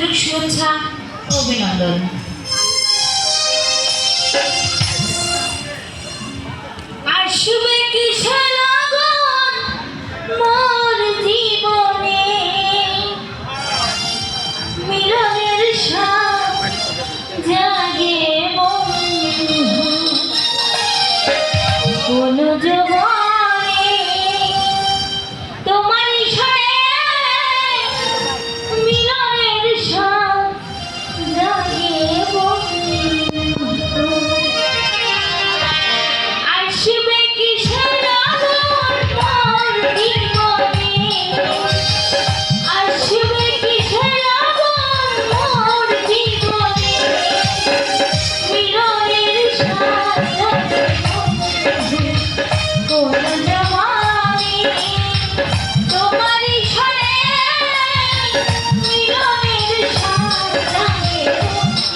আন্তরিক শুভেচ্ছা ও অভিনন্দন। আসবে কিসের লগন মোর জীবনে, মিলনের স্বাদ জাগে বন্ধু কোন যৌবনে, তোমার ইশারে মিলনের স্বাদ জাগে বন্ধু। আসবে কিসের লগন মোর জীবনে, আসবে কিসের লগন মোর জীবনে, মিলনের স্বাদ জাগে বন্ধু কোন যৌবনে, তোমার ইশারে মিলনের স্বাদ জাগে বন্ধু।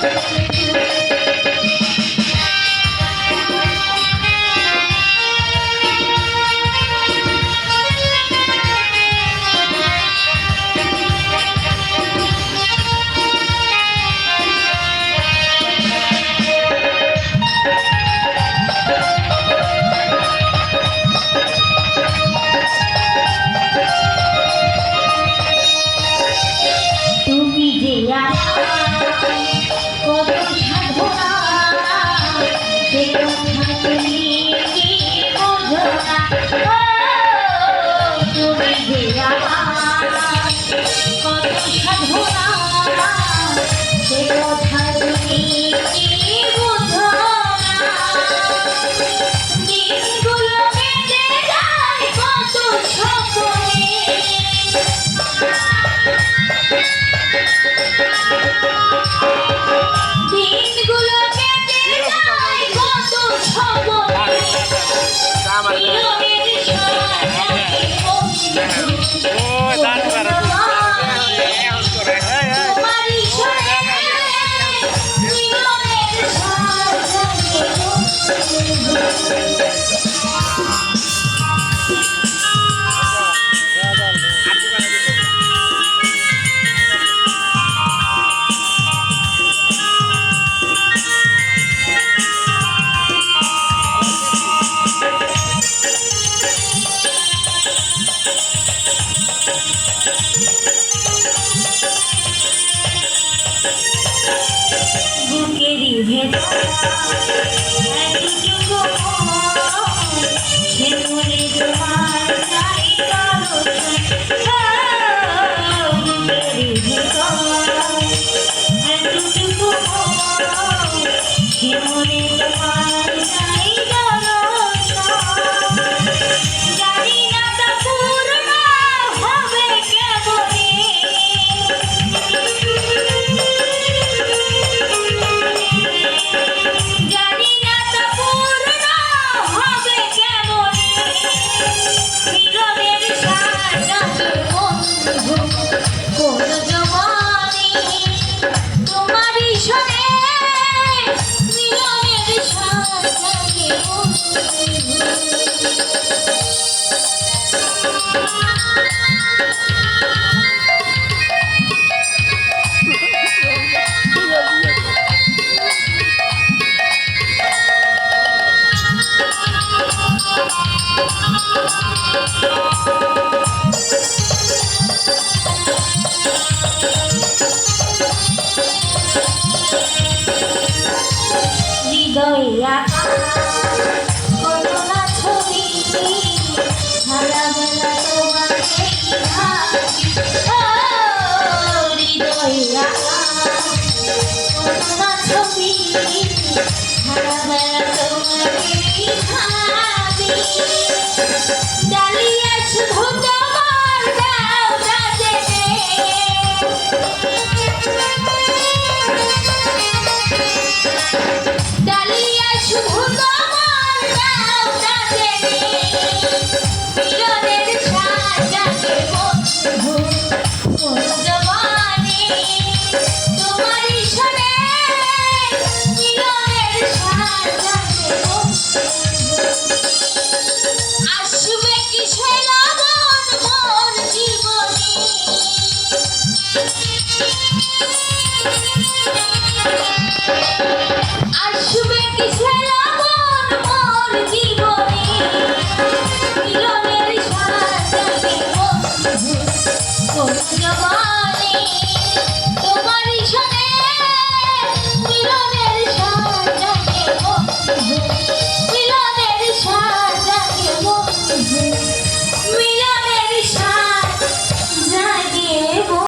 তুমি যে আমার কত সাধনা, সে কথা তুমি কি বোঝো না। ও, তুমি যে আমার কত সাধনা, সে কথা তুমি কি বোঝো না। দিনগুলো কেটে যায় কত স্বপ্নে, দিনগুলো কেটে যায় কত স্বপ্নে, মিলনের স্বাদ জাগে বন্ধু কোন যৌবনে, তোমার ইশারে মিলনের স্বাদ জাগে বন্ধু। বুকেরই ভেতর এতটুকু মন, সে মনে তোমার নাই কারো ছায়া। বুকেরই ভেতর এতটুকু মন, সে মনে তোমার নাই কারো ছায়া। জানি না তা পূর্ণ হবে কেমনে, জানি না তা পূর্ণ হবে কেমনে, মিলনের স্বাদ জাগে বন্ধু কোন যৌবনে, তোমার ইশারে মিলনের স্বাদ জাগে বন্ধু। হৃদয়ে আঁকা কত না ছবি, সারাবেলা তোমাকে ভাবি। ও, হৃদয়ে আঁকা কত না ছবি, সারাবেলা তোমাকে ভাবি। ডালিয়া শুধু তোমার দাও রাজে, ডালিয়া শুধু তোমার দাও রাজে, মিলনের স্বাদ জাগে বন্ধু কোন যৌবনে, তোমার ইশারে মিলনের স্বাদ জাগে বন্ধু। আসবে কিসের লগন মোর জীবনে, মানে তোমার